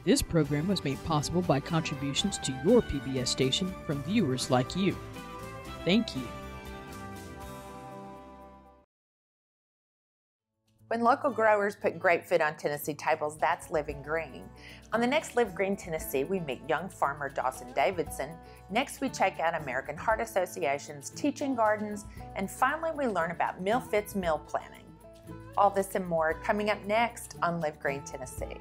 This program was made possible by contributions to your PBS station from viewers like you. Thank you. When local growers put great food on Tennessee tables, that's living green. On the next Live Green Tennessee, we meet young farmer Dawson Davidson. Next, we check out American Heart Association's teaching gardens. And finally, we learn about MealFit's meal planning. All this and more coming up next on Live Green Tennessee.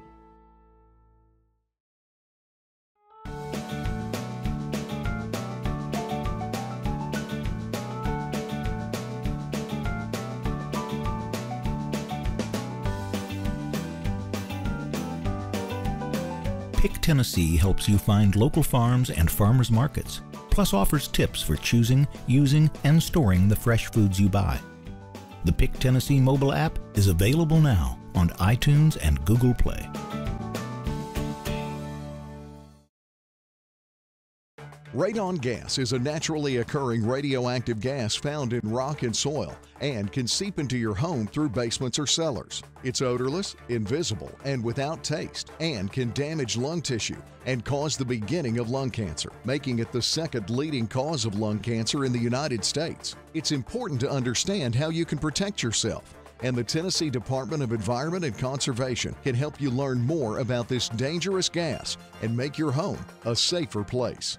Pick Tennessee helps you find local farms and farmers markets, plus offers tips for choosing, using, and storing the fresh foods you buy. The Pick Tennessee mobile app is available now on iTunes and Google Play. Radon gas is a naturally occurring radioactive gas found in rock and soil and can seep into your home through basements or cellars. It's odorless, invisible, and without taste, and can damage lung tissue and cause the beginning of lung cancer, making it the second leading cause of lung cancer in the United States. It's important to understand how you can protect yourself, and the Tennessee Department of Environment and Conservation can help you learn more about this dangerous gas and make your home a safer place.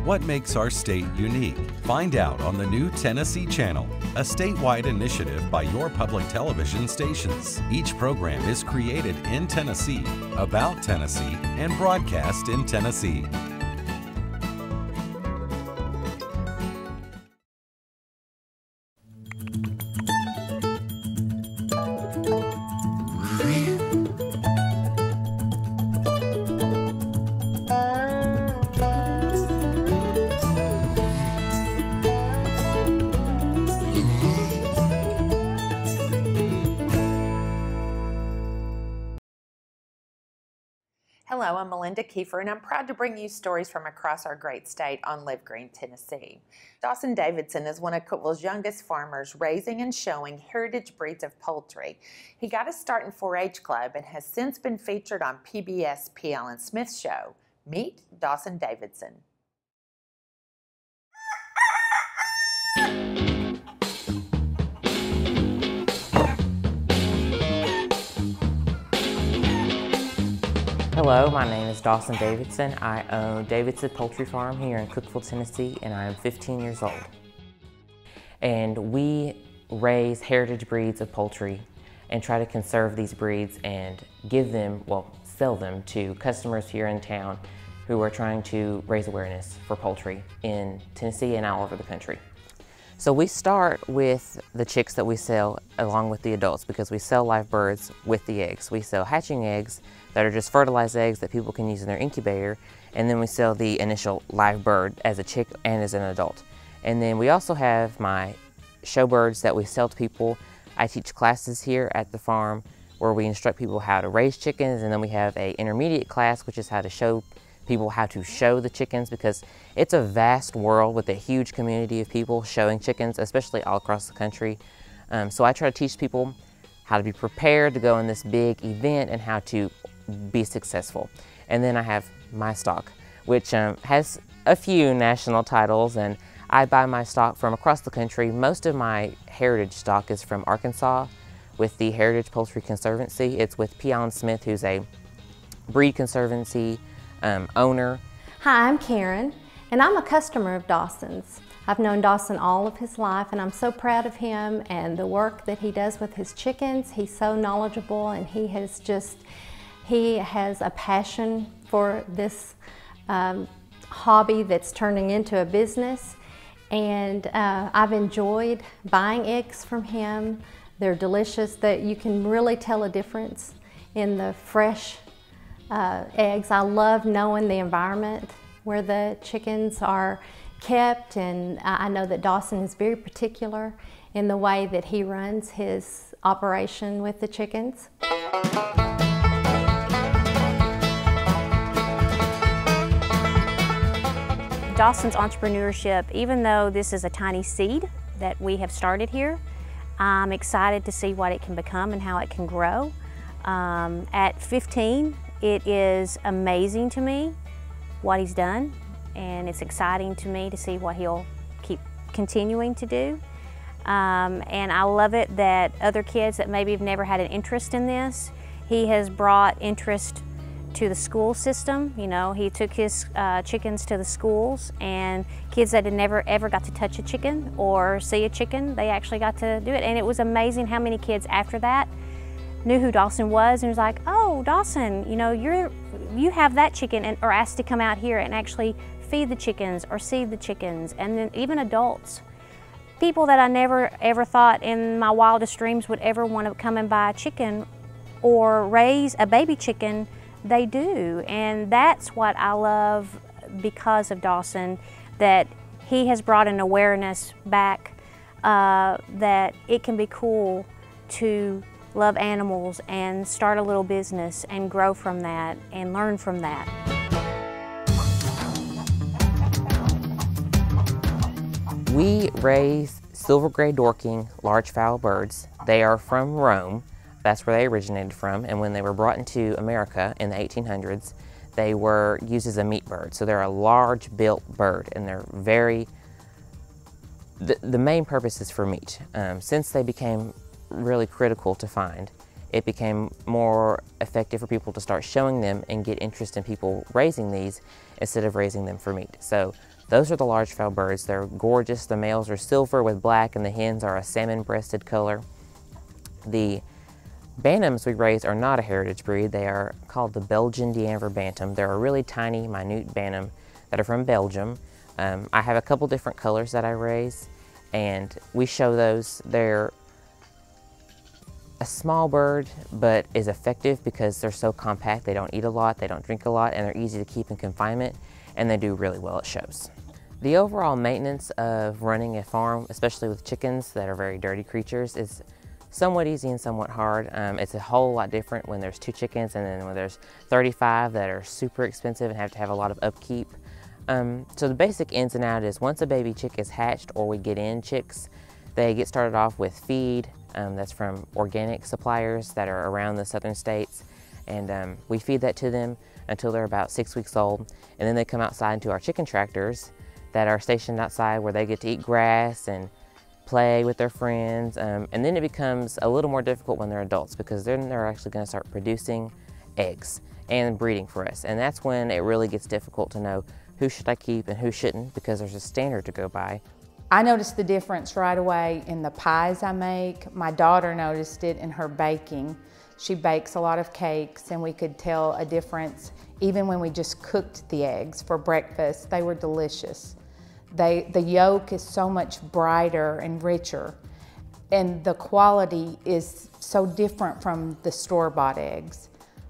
What makes our state unique? Find out on the new Tennessee Channel, a statewide initiative by your public television stations. Each program is created in Tennessee, about Tennessee, and broadcast in Tennessee. Hello, I'm Melinda Kiefer, and I'm proud to bring you stories from across our great state on Live Green Tennessee. Dawson Davidson is one of Cookeville's youngest farmers, raising and showing heritage breeds of poultry. He got his start in 4-H Club and has since been featured on PBS P. Allen Smith's show. Meet Dawson Davidson. Hello, my name is Dawson Davidson. I own Davidson Poultry Farm here in Cookeville, Tennessee, and I am 15 years old. And we raise heritage breeds of poultry and try to conserve these breeds and give them, well, sell them to customers here in town who are trying to raise awareness for poultry in Tennessee and all over the country. So we start with the chicks that we sell along with the adults because we sell live birds with the eggs. We sell hatching eggs that are just fertilized eggs that people can use in their incubator, and then we sell the initial live bird as a chick and as an adult. And then we also have my show birds that we sell to people. I teach classes here at the farm where we instruct people how to raise chickens, and then we have an intermediate class which is how to show people how to show the chickens, because it's a vast world with a huge community of people showing chickens, especially all across the country. So I try to teach people how to be prepared to go in this big event and how to be successful. And then I have my stock, which has a few national titles, and I buy my stock from across the country. Most of my heritage stock is from Arkansas with the Heritage Poultry Conservancy. It's with P. Allen Smith, who's a breed conservancy owner. Hi, I'm Karen, and I'm a customer of Dawson's. I've known Dawson all of his life, and I'm so proud of him and the work that he does with his chickens. He's so knowledgeable, and he has a passion for this hobby that's turning into a business. And I've enjoyed buying eggs from him. They're delicious. That you can really tell a difference in the fresh eggs. I love knowing the environment where the chickens are kept, and I know that Dawson is very particular in the way that he runs his operation with the chickens. Dawson's entrepreneurship, even though this is a tiny seed that we have started here, I'm excited to see what it can become and how it can grow. At 15, it is amazing to me what he's done, and it's exciting to me to see what he'll keep continuing to do. And I love it that other kids that maybe have never had an interest in this, he has brought interest to the school system. You know, he took his chickens to the schools, and kids that had never ever got to touch a chicken or see a chicken, they actually got to do it. And it was amazing how many kids after that knew who Dawson was and was like, oh, Dawson, you know, you have that chicken, and or asked to come out here and actually feed the chickens or see the chickens. And then even adults, people that I never ever thought in my wildest dreams would ever want to come and buy a chicken or raise a baby chicken, they do. And that's what I love because of Dawson, that he has brought an awareness back that it can be cool to love animals and start a little business and grow from that and learn from that. We raise silver gray Dorking large fowl birds. They are from Rome. That's where they originated from, and when they were brought into America in the 1800s, they were used as a meat bird. So they're a large built bird, and they're very, the main purpose is for meat. Since they became really critical to find, it became more effective for people to start showing them and get interest in people raising these instead of raising them for meat. So those are the large fowl birds. They're gorgeous. The males are silver with black, and the hens are a salmon-breasted color. The bantams we raise are not a heritage breed. They are called the Belgian D'Anvers Bantam. They're a really tiny, minute bantam that are from Belgium. I have a couple different colors that I raise, and we show those. They're a small bird, but is effective because they're so compact. They don't eat a lot, they don't drink a lot, and they're easy to keep in confinement, and they do really well at shows. The overall maintenance of running a farm, especially with chickens that are very dirty creatures, is somewhat easy and somewhat hard. It's a whole lot different when there's 2 chickens and then when there's 35 that are super expensive and have to have a lot of upkeep. So the basic ins and outs is once a baby chick is hatched or we get in chicks, they get started off with feed. That's from organic suppliers that are around the southern states, and we feed that to them until they're about 6 weeks old, and then they come outside into our chicken tractors that are stationed outside where they get to eat grass and play with their friends, and then it becomes a little more difficult when they're adults because then they're actually going to start producing eggs and breeding for us, and that's when it really gets difficult to know who should I keep and who shouldn't because there's a standard to go by. I noticed the difference right away in the pies I make. My daughter noticed it in her baking. She bakes a lot of cakes, and we could tell a difference even when we just cooked the eggs for breakfast. They were delicious. The yolk is so much brighter and richer, and the quality is so different from the store-bought eggs.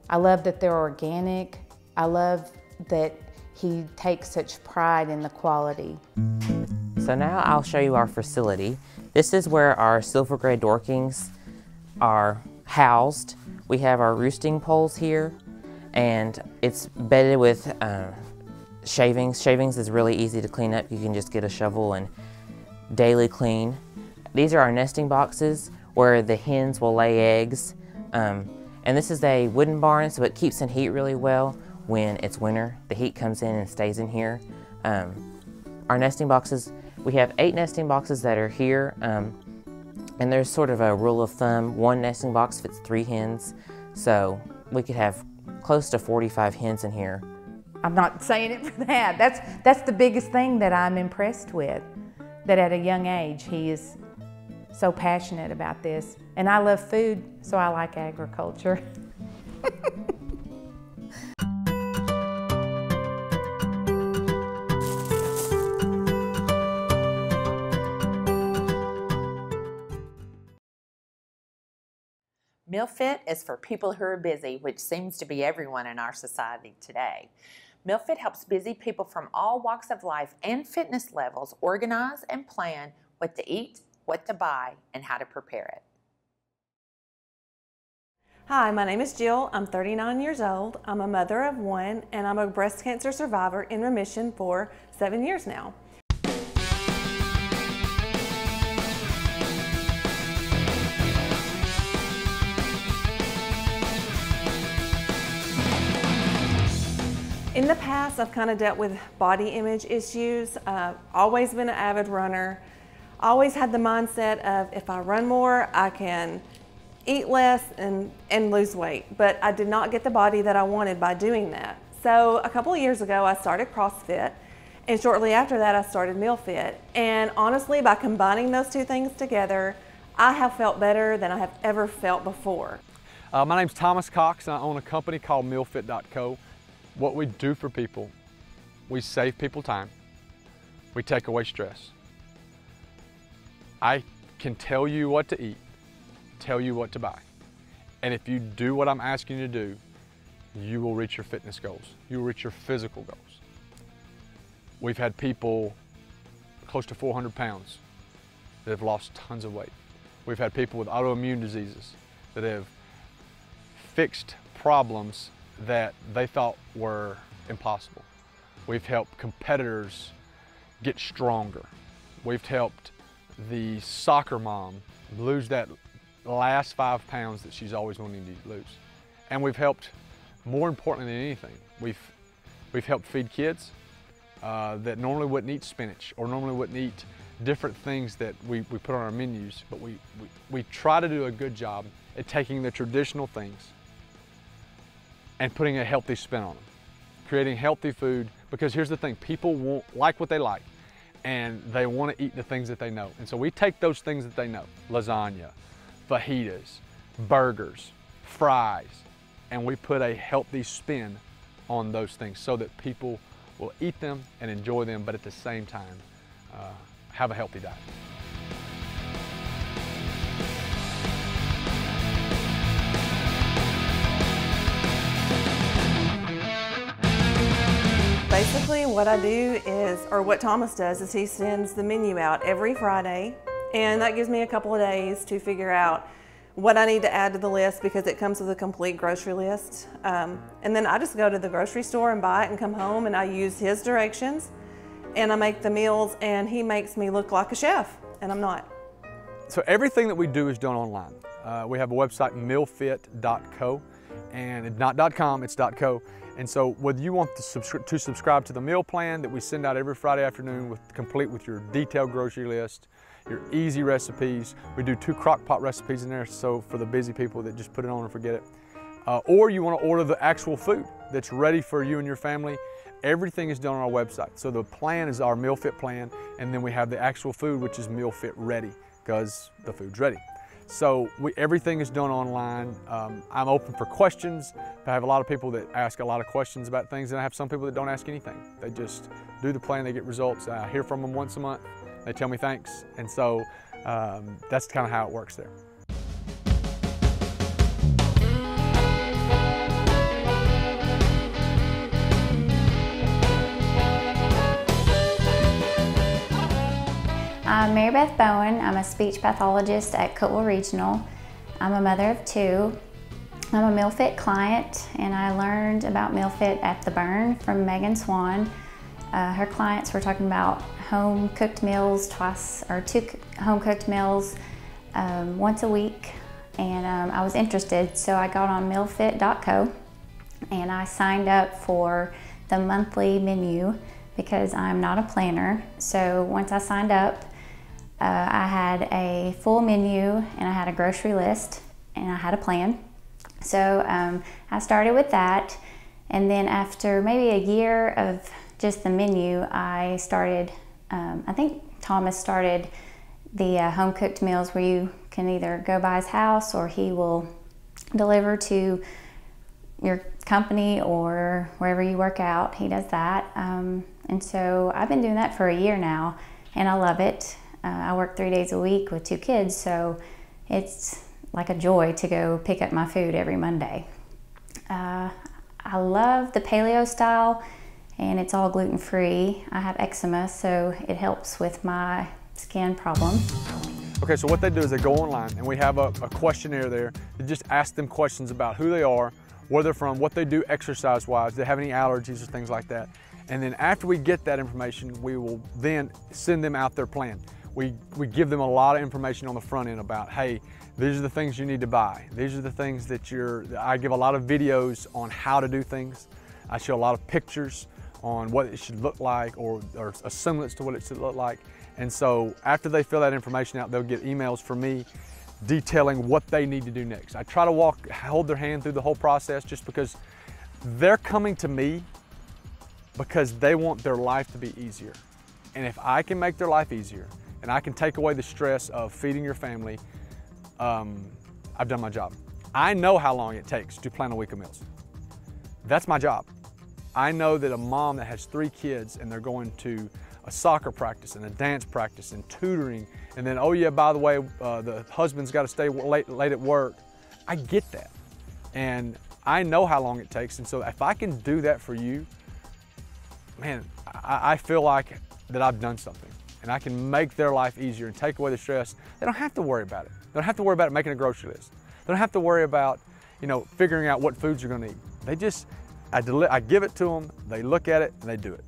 I love that they're organic. I love that he takes such pride in the quality. So now I'll show you our facility. This is where our silver gray Dorkings are housed. We have our roosting poles here, and it's bedded with shavings. Shavings is really easy to clean up. You can just get a shovel and daily clean. These are our nesting boxes where the hens will lay eggs. And this is a wooden barn, so it keeps in heat really well when it's winter. The heat comes in and stays in here. Our nesting boxes, we have 8 nesting boxes that are here, and there's sort of a rule of thumb. 1 nesting box fits 3 hens, so we could have close to 45 hens in here. I'm not saying it for that. That's the biggest thing that I'm impressed with, that at a young age he is so passionate about this. And I love food, so I like agriculture. MealFit is for people who are busy, which seems to be everyone in our society today. MealFit helps busy people from all walks of life and fitness levels organize and plan what to eat, what to buy, and how to prepare it. Hi, my name is Jill. I'm 39 years old. I'm a mother of 1, and I'm a breast cancer survivor in remission for 7 years now. In the past, I've kind of dealt with body image issues. Always been an avid runner. Always had the mindset of if I run more, I can eat less and lose weight. But I did not get the body that I wanted by doing that. So a couple of years ago, I started CrossFit. And shortly after that, I started MealFit. And honestly, by combining those two things together, I have felt better than I have ever felt before. My name's Thomas Cox, and I own a company called MealFit.co. What we do for people, we save people time, we take away stress. I can tell you what to eat, tell you what to buy. And if you do what I'm asking you to do, you will reach your fitness goals. You will reach your physical goals. We've had people close to 400 pounds that have lost tons of weight. We've had people with autoimmune diseases that have fixed problems that they thought were impossible. We've helped competitors get stronger. We've helped the soccer mom lose that last 5 pounds that she's always wanting to lose. And we've helped, more importantly than anything, we've helped feed kids that normally wouldn't eat spinach or normally wouldn't eat different things that we put on our menus, but we try to do a good job at taking the traditional things and putting a healthy spin on them, creating healthy food, because here's the thing, people like what they like, and they want to eat the things that they know. And so we take those things that they know, lasagna, fajitas, burgers, fries, and we put a healthy spin on those things so that people will eat them and enjoy them, but at the same time, have a healthy diet. Basically what I do is, or what Thomas does, is he sends the menu out every Friday, and that gives me a couple of days to figure out what I need to add to the list because it comes with a complete grocery list. And then I just go to the grocery store and buy it and come home, and I use his directions and I make the meals, and he makes me look like a chef, and I'm not. So everything that we do is done online. We have a website, MealFit.co, and it's not .com, it's .co. And so whether you want to subscribe to the meal plan that we send out every Friday afternoon, complete with your detailed grocery list, your easy recipes. We do 2 crock pot recipes in there, so for the busy people that just put it on and forget it. Or you want to order the actual food that's ready for you and your family. Everything is done on our website. So the plan is our MealFit plan, and then we have the actual food, which is MealFit ready, because the food's ready. So everything is done online. I'm open for questions. I have a lot of people that ask a lot of questions about things, and I have some people that don't ask anything. They just do the plan, they get results. I hear from them once a month. They tell me thanks, and so that's kind of how it works there. I'm Mary Beth Bowen. I'm a speech pathologist at Cookeville Regional. I'm a mother of 2. I'm a MealFit client, and I learned about MealFit at The Burn from Megan Swan. Her clients were talking about home-cooked meals 2 home-cooked meals once a week, and I was interested, so I got on MealFit.co, and I signed up for the monthly menu because I'm not a planner. So once I signed up, I had a full menu, and I had a grocery list, and I had a plan. So I started with that, and then after maybe a year of just the menu, I started, I think Thomas started the home-cooked meals where you can either go by his house or he will deliver to your company or wherever you work out. He does that. And so I've been doing that for a year now, and I love it. I work 3 days a week with 2 kids, so it's like a joy to go pick up my food every Monday. I love the paleo style, and it's all gluten-free. I have eczema, so it helps with my skin problem. Okay, so what they do is they go online, and we have a questionnaire there that just ask them questions about who they are, where they're from, what they do exercise-wise, do they have any allergies or things like that. And then after we get that information, we will then send them out their plan. We give them a lot of information on the front end about, hey, these are the things you need to buy. These are the things that I give a lot of videos on how to do things. I show a lot of pictures on what it should look like, or a semblance to what it should look like. And so after they fill that information out, they'll get emails from me detailing what they need to do next. I try to hold their hand through the whole process, just because they're coming to me because they want their life to be easier. And if I can make their life easier, and I can take away the stress of feeding your family, I've done my job. I know how long it takes to plan a week of meals. That's my job. I know that a mom that has 3 kids and they're going to a soccer practice and a dance practice and tutoring, and then, oh yeah, by the way, the husband's got to stay late at work. I get that. And I know how long it takes. And so if I can do that for you, man, I feel like that I've done something. And I can make their life easier and take away the stress. They don't have to worry about it. They don't have to worry about making a grocery list. They don't have to worry about, figuring out what foods you're going to eat. They just, I give it to them, they look at it, and they do it.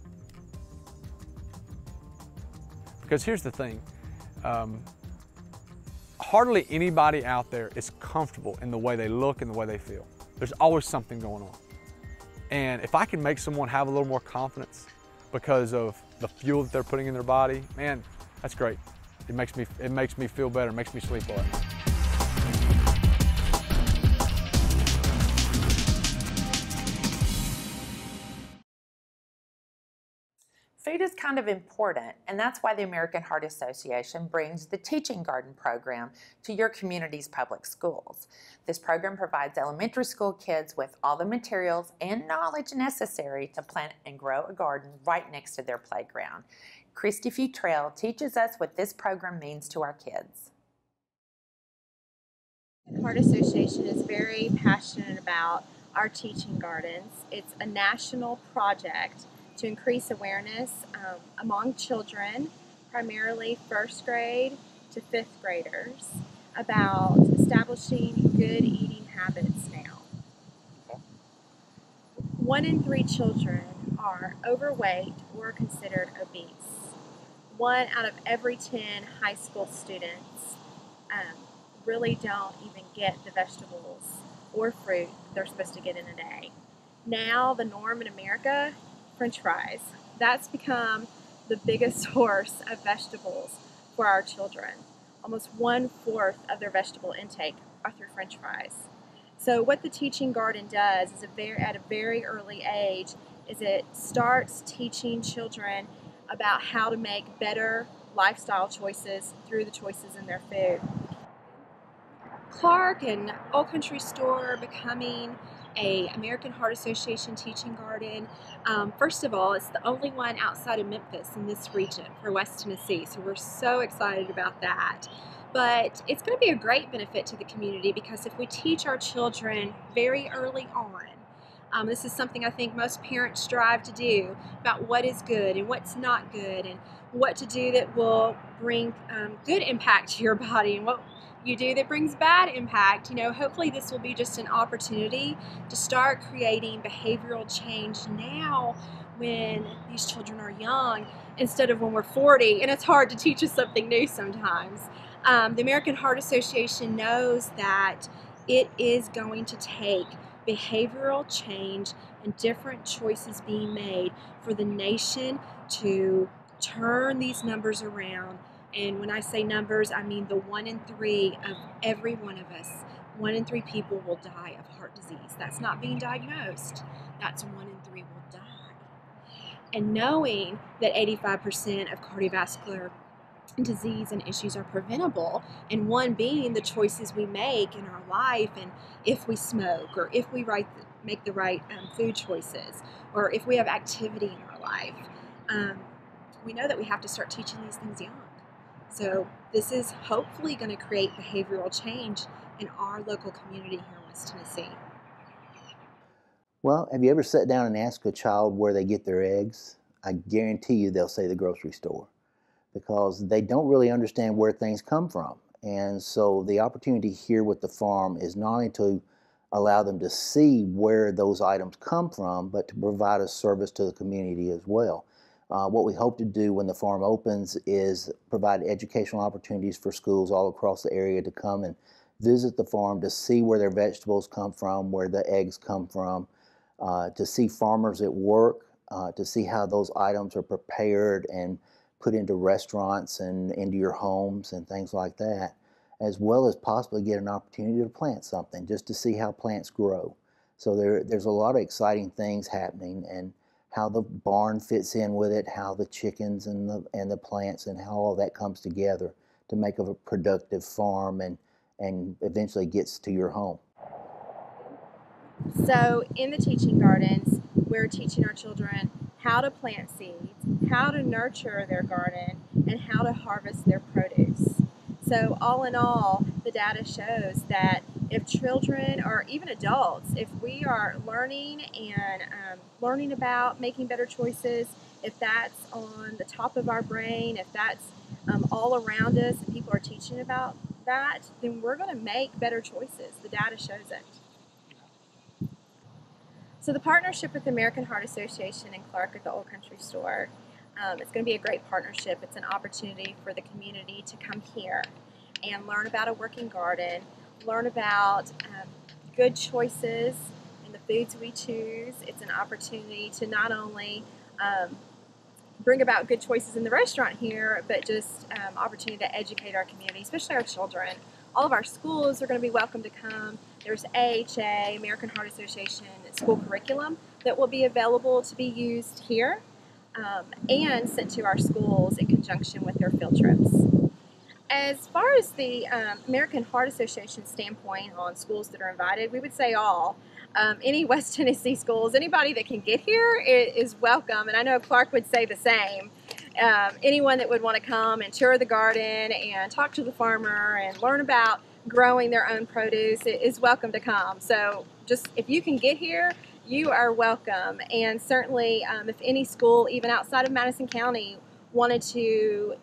Because here's the thing, hardly anybody out there is comfortable in the way they look and the way they feel. There's always something going on. And if I can make someone have a little more confidence because of the fuel that they're putting in their body, man, that's great. It makes me feel better, it makes me sleep well. Food is kind of important, and that's why the American Heart Association brings the Teaching Garden program to your community's public schools. This program provides elementary school kids with all the materials and knowledge necessary to plant and grow a garden right next to their playground. Christy Futrell teaches us what this program means to our kids. The Heart Association is very passionate about our teaching gardens. It's a national project to increase awareness among children, primarily 1st grade to 5th graders, about establishing good eating habits now. 1 in 3 children are overweight or considered obese. 1 out of every 10 high school students really don't even get the vegetables or fruit they're supposed to get in a day. Now the norm in America, French fries. That's become the biggest source of vegetables for our children. Almost 1/4 of their vegetable intake are through French fries. So what the Teaching Garden does is at a very early age is it starts teaching children about how to make better lifestyle choices through the choices in their food. Clark and Old Country Store becoming a American Heart Association teaching garden. First of all, it's the only one outside of Memphis in this region for West Tennessee, so we're so excited about that. But it's going to be a great benefit to the community because if we teach our children very early on, this is something I think most parents strive to do, about what is good and what's not good, and what to do that will bring good impact to your body, and what you do that brings bad impact. Hopefully this will be just an opportunity to start creating behavioral change now when these children are young, instead of when we're 40 and it's hard to teach us something new sometimes. The American Heart Association knows that it is going to take behavioral change and different choices being made for the nation to turn these numbers around. And when I say numbers, I mean the 1 in 3 of every one of us. 1 in 3 people will die of heart disease. That's not being diagnosed. That's 1 in 3 will die. And knowing that 85% of cardiovascular disease and issues are preventable, and one being the choices we make in our life, and if we smoke, or if we make the right food choices, or if we have activity in our life, we know that we have to start teaching these things young. So this is hopefully going to create behavioral change in our local community here in West Tennessee. Well, have you ever sat down and asked a child where they get their eggs? I guarantee you they'll say the grocery store, because they don't really understand where things come from. And so the opportunity here with the farm is not only to allow them to see where those items come from, but to provide a service to the community as well. What we hope to do when the farm opens is provide educational opportunities for schools all across the area to come and visit the farm to see where their vegetables come from, where the eggs come from, to see farmers at work, to see how those items are prepared and put into restaurants and into your homes and things like that, as well as possibly get an opportunity to plant something, just to see how plants grow. So there's a lot of exciting things happening, and how the barn fits in with it, how the chickens and the plants and how all that comes together to make a productive farm and eventually gets to your home. So in the teaching gardens, we're teaching our children how to plant seeds, how to nurture their garden, and how to harvest their produce. So all in all, the data shows that if children or even adults, if we are learning and learning about making better choices, if that's on the top of our brain, if that's all around us and people are teaching about that, then we're going to make better choices. The data shows it. So the partnership with the American Heart Association and Clark at the Old Country Store, it's going to be a great partnership. It's an opportunity for the community to come here and learn about a working garden, learn about good choices in the foods we choose. It's an opportunity to not only bring about good choices in the restaurant here, but just opportunity to educate our community, especially our children. All of our schools are going to be welcome to come. There's AHA, American Heart Association, school curriculum that will be available to be used here and sent to our schools in conjunction with their field trips. As far as the American Heart Association standpoint on schools that are invited, we would say all. Any West Tennessee schools, anybody that can get here is welcome, and I know Clark would say the same. Anyone that would want to come and tour the garden and talk to the farmer and learn about growing their own produce is welcome to come. So just if you can get here, you are welcome. And certainly if any school, even outside of Madison County, wanted to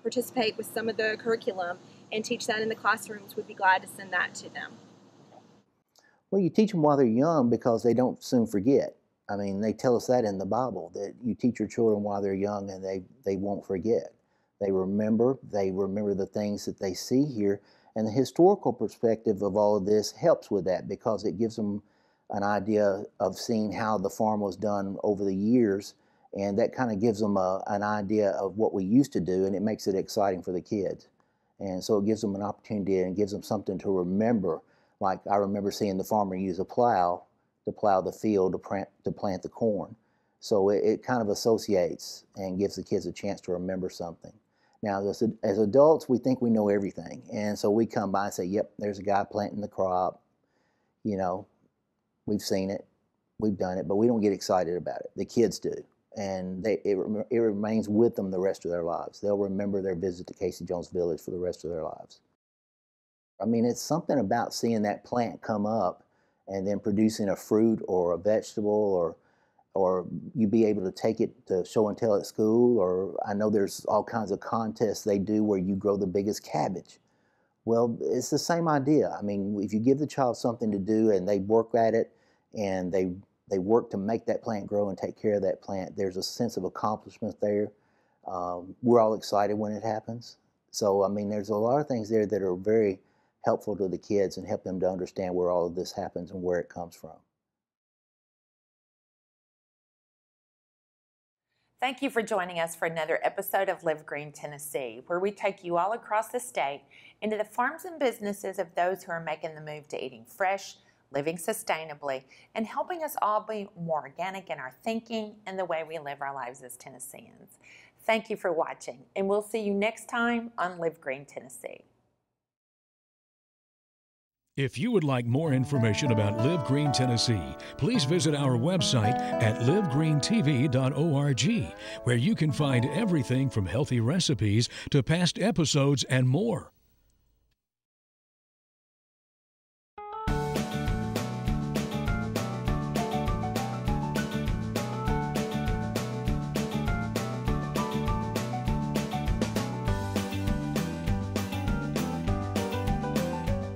participate with some of the curriculum and teach that in the classrooms, we'd be glad to send that to them. Well, you teach them while they're young because they don't soon forget. I mean, they tell us that in the Bible, that you teach your children while they're young and they won't forget. They remember the things that they see here, and the historical perspective of all of this helps with that because it gives them an idea of seeing how the farm was done over the years, and that kind of gives them an idea of what we used to do, and it makes it exciting for the kids. And so it gives them an opportunity and gives them something to remember. Like I remember seeing the farmer use a plow to plow the field to plant the corn. So it kind of associates and gives the kids a chance to remember something. Now, as adults, we think we know everything. And so we come by and say, yep, there's a guy planting the crop. You know, we've seen it, we've done it, but we don't get excited about it. The kids do. And it remains with them the rest of their lives. They'll remember their visit to Casey Jones Village for the rest of their lives. I mean, it's something about seeing that plant come up and then producing a fruit or a vegetable, or you be able to take it to show and tell at school, or I know there's all kinds of contests they do where you grow the biggest cabbage. Well, it's the same idea. I mean, if you give the child something to do and they work at it and they work to make that plant grow and take care of that plant, there's a sense of accomplishment there. We're all excited when it happens. So, I mean, there's a lot of things there that are very helpful to the kids and help them to understand where all of this happens and where it comes from. Thank you for joining us for another episode of Live Green Tennessee, where we take you all across the state into the farms and businesses of those who are making the move to eating fresh, living sustainably, and helping us all be more organic in our thinking and the way we live our lives as Tennesseans. Thank you for watching, and we'll see you next time on Live Green Tennessee. If you would like more information about Live Green Tennessee, please visit our website at livegreentv.org, where you can find everything from healthy recipes to past episodes and more.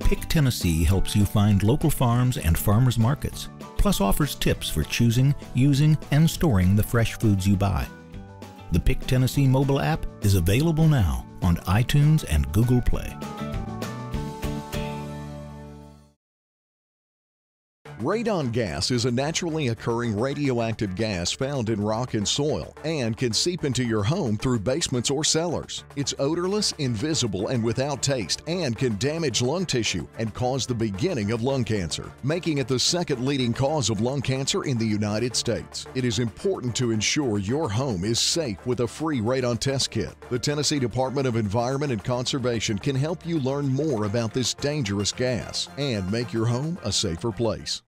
Pick Tennessee helps you find local farms and farmers markets, plus offers tips for choosing, using, and storing the fresh foods you buy. The Pick Tennessee mobile app is available now on iTunes and Google Play. Radon gas is a naturally occurring radioactive gas found in rock and soil and can seep into your home through basements or cellars. It's odorless, invisible, and without taste, and can damage lung tissue and cause the beginning of lung cancer, making it the second leading cause of lung cancer in the United States. It is important to ensure your home is safe with a free radon test kit. The Tennessee Department of Environment and Conservation can help you learn more about this dangerous gas and make your home a safer place.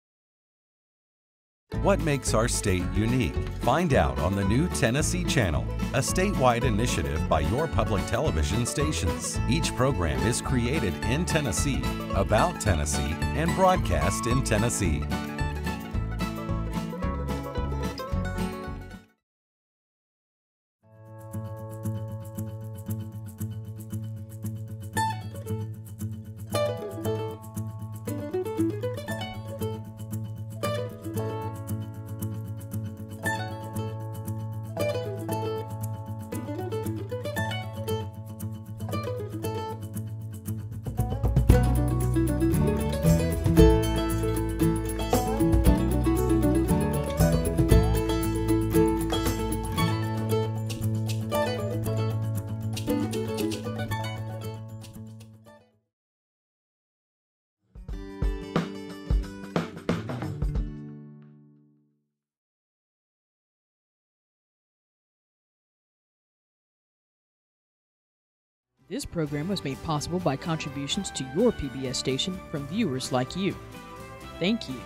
What makes our state unique? Find out on the new Tennessee Channel, a statewide initiative by your public television stations. Each program is created in Tennessee, about Tennessee, and broadcast in Tennessee. This program was made possible by contributions to your PBS station from viewers like you. Thank you.